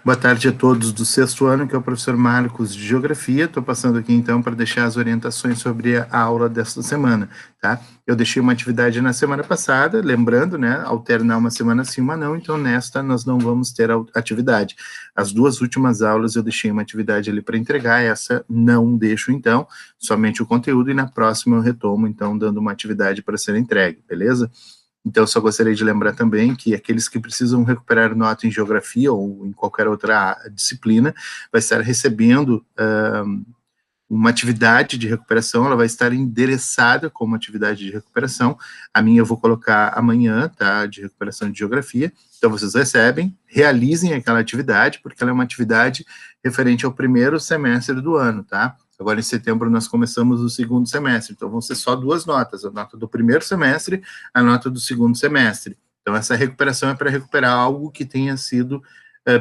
Boa tarde a todos do sexto ano, que é o professor Marcos de Geografia. Estou passando aqui, então, para deixar as orientações sobre a aula desta semana, tá? Eu deixei uma atividade na semana passada, lembrando, né, alternar uma semana sim, uma não, então nesta nós não vamos ter atividade. As duas últimas aulas eu deixei uma atividade ali para entregar, essa não deixo, então, somente o conteúdo, e na próxima eu retomo, então, dando uma atividade para ser entregue, beleza? Então, só gostaria de lembrar também que aqueles que precisam recuperar nota em geografia ou em qualquer outra disciplina, vai estar recebendo uma atividade de recuperação, ela vai estar endereçada como atividade de recuperação. A minha eu vou colocar amanhã, tá, de recuperação de geografia. Então, vocês recebem, realizem aquela atividade, porque ela é uma atividade referente ao primeiro semestre do ano, tá? Agora, em setembro, nós começamos o segundo semestre, então vão ser só duas notas, a nota do primeiro semestre, a nota do segundo semestre. Então, essa recuperação é para recuperar algo que tenha sido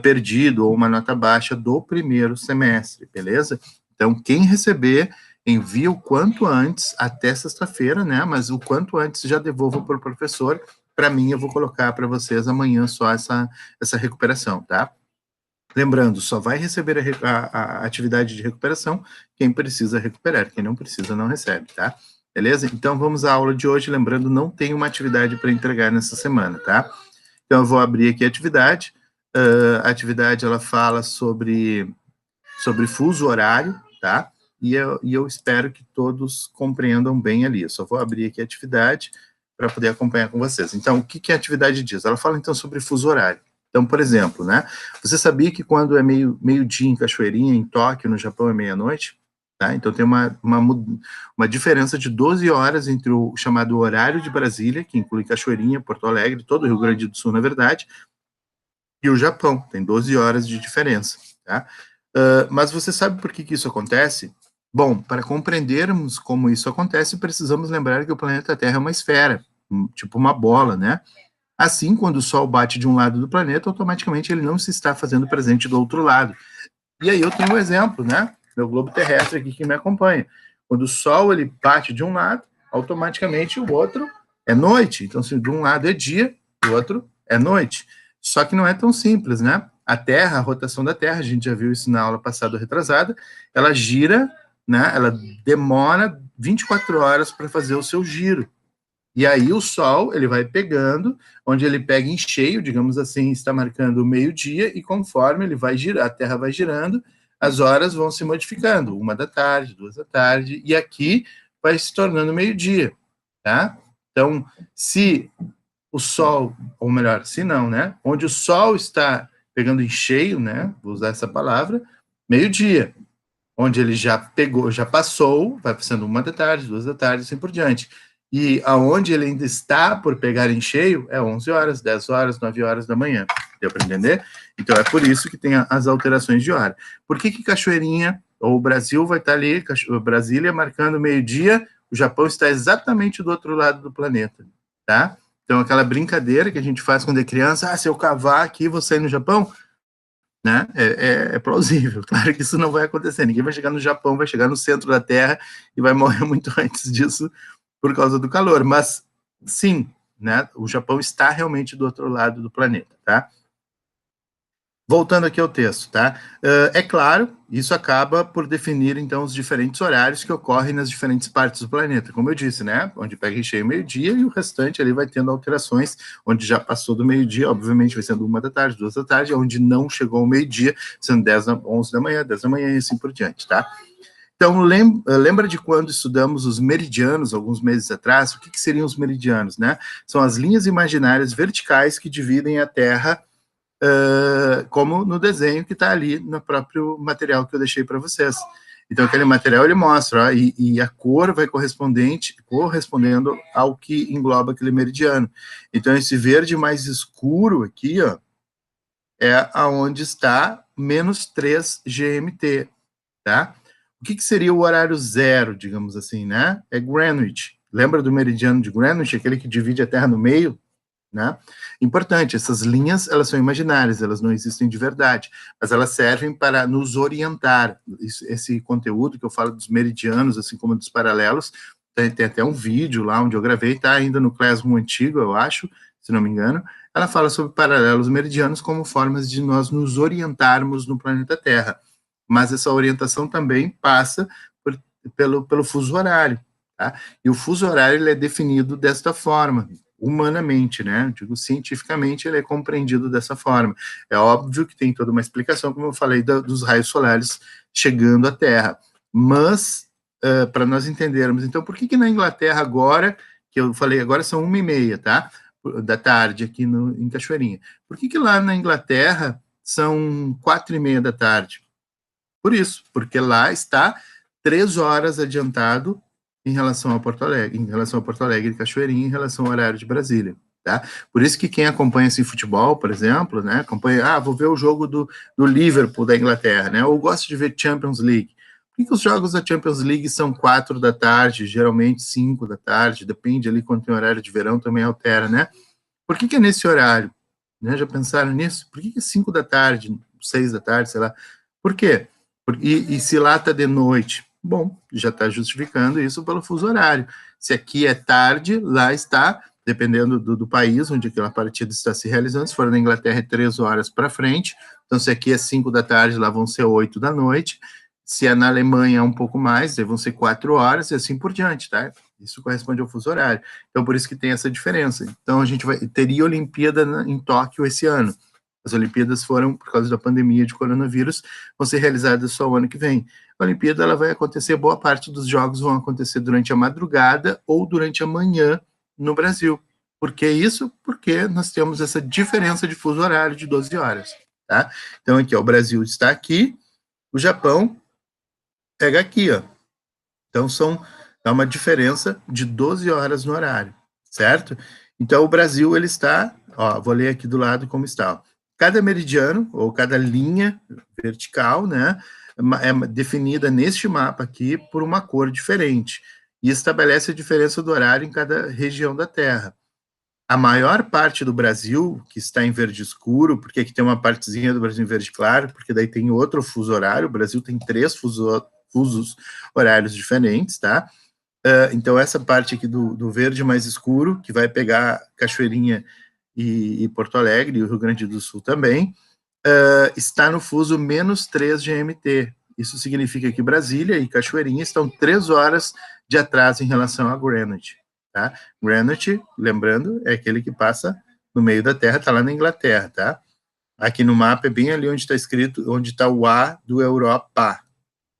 perdido, ou uma nota baixa do primeiro semestre, beleza? Então, quem receber, envia o quanto antes, até sexta-feira, né? Mas o quanto antes já devolva para o professor. Para mim, eu vou colocar para vocês amanhã só essa recuperação, tá? Lembrando, só vai receber a atividade de recuperação quem precisa recuperar, quem não precisa não recebe, tá? Beleza? Então, vamos à aula de hoje. Lembrando, não tem uma atividade para entregar nessa semana, tá? Então, eu vou abrir aqui a atividade. A atividade, ela fala sobre fuso horário, tá? E eu espero que todos compreendam bem ali. Eu só vou abrir aqui a atividade para poder acompanhar com vocês. Então, o que a atividade diz? Ela fala, então, sobre fuso horário. Então, por exemplo, né? Você sabia que quando é meio-dia em Cachoeirinha, em Tóquio, no Japão, é meia-noite? Tá? Então, tem uma diferença de 12 horas entre o chamado horário de Brasília, que inclui Cachoeirinha, Porto Alegre, todo o Rio Grande do Sul, na verdade, e o Japão. Tem 12 horas de diferença, tá? Mas você sabe por que isso acontece? Bom, para compreendermos como isso acontece, precisamos lembrar que o planeta Terra é uma esfera, tipo uma bola, né? Assim, quando o Sol bate de um lado do planeta, automaticamente ele não se está fazendo presente do outro lado. E aí eu tenho um exemplo, né? Meu globo terrestre aqui que me acompanha. Quando o Sol ele bate de um lado, automaticamente o outro é noite. Então, se de um lado é dia, o outro é noite. Só que não é tão simples, né? A Terra, a rotação da Terra, a gente já viu isso na aula passada retrasada, ela gira, né? Ela demora 24 horas para fazer o seu giro. E aí o Sol, ele vai pegando, onde ele pega em cheio, digamos assim, está marcando o meio-dia, e conforme ele vai girar, a Terra vai girando, as horas vão se modificando, 1 da tarde, 2 da tarde, e aqui vai se tornando meio-dia, tá? Então, se o Sol, ou melhor, se não, né? Onde o Sol está pegando em cheio, né? Vou usar essa palavra, meio-dia. Onde ele já pegou, já passou, vai sendo 1 da tarde, 2 da tarde, assim por diante. E aonde ele ainda está por pegar em cheio é 11 horas, 10 horas, 9 horas da manhã. Deu para entender? Então é por isso que tem as alterações de hora. Por que Cachoeirinha, ou o Brasil vai estar ali, Brasília marcando meio-dia, o Japão está exatamente do outro lado do planeta, tá? Então aquela brincadeira que a gente faz quando é criança, se eu cavar aqui, vou sair no Japão, né? É plausível. Claro que isso não vai acontecer. Ninguém vai chegar no Japão, vai chegar no centro da Terra e vai morrer muito antes disso por causa do calor. Mas, sim, né? O Japão está realmente do outro lado do planeta, tá? Voltando aqui ao texto, tá? É claro, isso acaba por definir, então, os diferentes horários que ocorrem nas diferentes partes do planeta. Como eu disse, né? Onde pega em cheio meio-dia e o restante ali vai tendo alterações, onde já passou do meio-dia, obviamente vai sendo 1 da tarde, 2 da tarde, onde não chegou ao meio-dia, sendo 11 da manhã, 10 da manhã e assim por diante, tá? Então, lembra de quando estudamos os meridianos, alguns meses atrás? O que seriam os meridianos, né? São as linhas imaginárias verticais que dividem a Terra, como no desenho que está ali no próprio material que eu deixei para vocês. Então, aquele material ele mostra, ó, e a cor vai correspondendo ao que engloba aquele meridiano. Então, esse verde mais escuro aqui, ó, é aonde está menos 3 GMT, tá? O que seria o horário zero, digamos assim, né? É Greenwich. Lembra do meridiano de Greenwich, aquele que divide a Terra no meio? Né? Importante, essas linhas, elas são imaginárias, elas não existem de verdade, mas elas servem para nos orientar. Esse conteúdo que eu falo dos meridianos, assim como dos paralelos, tem até um vídeo lá onde eu gravei, tá ainda no Classroom antigo, eu acho. se não me engano, ela fala sobre paralelos meridianos como formas de nós nos orientarmos no planeta Terra. Mas essa orientação também passa pelo fuso horário, tá? E o fuso horário ele é definido desta forma, humanamente, né? Eu digo cientificamente, ele é compreendido dessa forma. É óbvio que tem toda uma explicação, como eu falei, dos raios solares chegando à Terra. Mas, para nós entendermos, então, por que na Inglaterra agora, que eu falei, agora são 1h30, tá? Da tarde aqui em Cachoeirinha. Por que lá na Inglaterra são 4h30 da tarde? Por isso, porque lá está 3 horas adiantado em relação a Porto Alegre, e Cachoeirinha, em relação ao horário de Brasília, tá? Por isso que quem acompanha assim, futebol, por exemplo, né, acompanha, vou ver o jogo do Liverpool da Inglaterra, né, ou gosto de ver Champions League. Por que os jogos da Champions League são 4 da tarde, geralmente 5 da tarde, depende ali quando tem horário de verão, também altera, né? Por que é nesse horário? Né, já pensaram nisso? Por que é 5 da tarde, 6 da tarde, sei lá? Por quê? E se lá está de noite? Bom, já está justificando isso pelo fuso horário. Se aqui é tarde, lá está, dependendo do país onde aquela partida está se realizando, se for na Inglaterra é 3 horas para frente, então se aqui é 5 da tarde, lá vão ser 8 da noite, se é na Alemanha é um pouco mais, vão ser 4 horas e assim por diante, tá? Isso corresponde ao fuso horário. Então por isso que tem essa diferença. Então a gente teria Olimpíada em Tóquio esse ano. As Olimpíadas foram, por causa da pandemia de coronavírus, vão ser realizadas só o ano que vem. A Olimpíada ela vai acontecer, boa parte dos jogos vão acontecer durante a madrugada ou durante a manhã no Brasil. Por que isso? Porque nós temos essa diferença de fuso horário de 12 horas. Tá? Então, aqui, ó, o Brasil está aqui, o Japão pega aqui. Ó. Então, dá uma diferença de 12 horas no horário, certo? Então, o Brasil, ele está, ó, vou ler aqui do lado como está, ó. Cada meridiano, ou cada linha vertical, né, é definida neste mapa aqui por uma cor diferente, e estabelece a diferença do horário em cada região da Terra. A maior parte do Brasil, que está em verde escuro, porque aqui tem uma partezinha do Brasil em verde claro, porque daí tem outro fuso horário, o Brasil tem 3 fusos horários diferentes, tá? Então, essa parte aqui do verde mais escuro, que vai pegar Cachoeirinha e Porto Alegre, e o Rio Grande do Sul também, está no fuso -3 GMT. Isso significa que Brasília e Cachoeirinha estão 3 horas de atraso em relação a Greenwich. Tá? Greenwich, lembrando, é aquele que passa no meio da Terra, está lá na Inglaterra. Tá? Aqui no mapa é bem ali onde está escrito, onde está o A do Europa.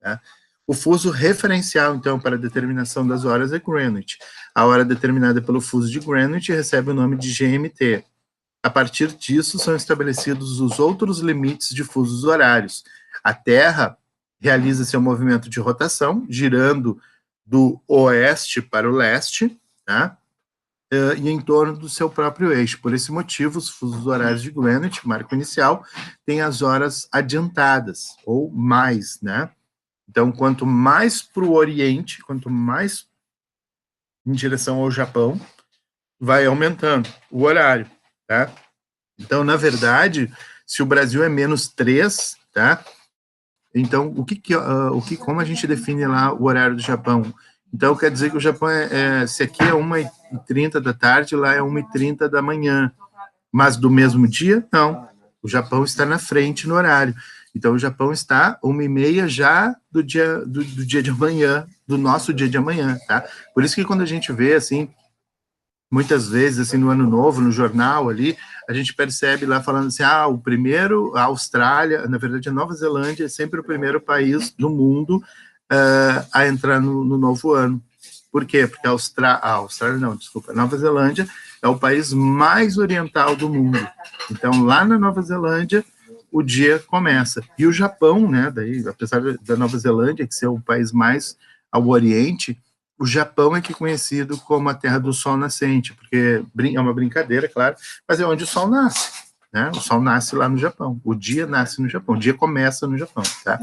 Tá? O fuso referencial, então, para a determinação das horas é Greenwich. A hora determinada pelo fuso de Greenwich recebe o nome de GMT. A partir disso, são estabelecidos os outros limites de fusos horários. A Terra realiza seu movimento de rotação, girando do oeste para o leste, tá? E em torno do seu próprio eixo. Por esse motivo, os fusos horários de Greenwich, marco inicial, têm as horas adiantadas, ou mais, né? Então, quanto mais para o Oriente, quanto mais em direção ao Japão, vai aumentando o horário, tá? Então, na verdade, se o Brasil é -3, tá? Então, como a gente define lá o horário do Japão? Então, quer dizer que o Japão se aqui é 1h30 da tarde, lá é 1h30 da manhã. Mas do mesmo dia? Não. O Japão está na frente no horário. Então, o Japão está 1h30 já do dia de amanhã, do nosso dia de amanhã, tá? Por isso que quando a gente vê, assim, muitas vezes, assim, no Ano Novo, no jornal ali, a gente percebe lá falando assim, a Austrália, na verdade, a Nova Zelândia é sempre o primeiro país do mundo a entrar no novo ano. Por quê? Porque a Nova Zelândia é o país mais oriental do mundo. Então, lá na Nova Zelândia, o dia começa. E o Japão, né, daí, apesar da Nova Zelândia, que ser o país mais ao oriente, o Japão é que é conhecido como a terra do sol nascente, porque é uma brincadeira, claro, mas é onde o sol nasce, né? O sol nasce lá no Japão, o dia nasce no Japão, o dia começa no Japão, tá?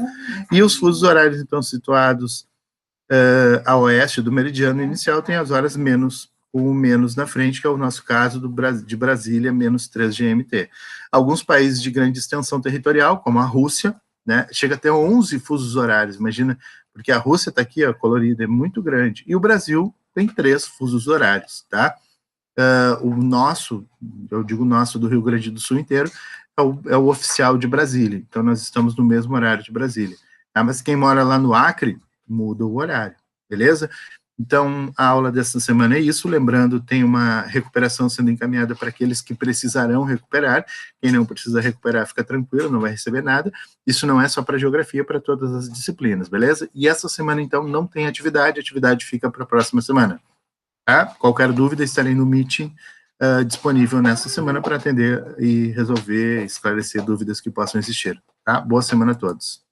E os fusos horários, então, situados a oeste do meridiano inicial, tem as horas menos na frente, que é o nosso caso de Brasília, -3 GMT. Alguns países de grande extensão territorial, como a Rússia, né, chega a ter 11 fusos horários, imagina, porque a Rússia está aqui, ó, colorida, é muito grande, e o Brasil tem 3 fusos horários, tá? o nosso, eu digo nosso do Rio Grande do Sul inteiro, é o oficial de Brasília. Então, nós estamos no mesmo horário de Brasília. Mas quem mora lá no Acre, muda o horário, beleza? Então, a aula dessa semana é isso. Lembrando, tem uma recuperação sendo encaminhada para aqueles que precisarão recuperar. Quem não precisa recuperar, fica tranquilo, não vai receber nada. Isso não é só para geografia, para todas as disciplinas, beleza? E essa semana, então, não tem atividade, a atividade fica para a próxima semana. Tá? Qualquer dúvida, estarei no meeting disponível nessa semana para atender e resolver, esclarecer dúvidas que possam existir. Tá? Boa semana a todos.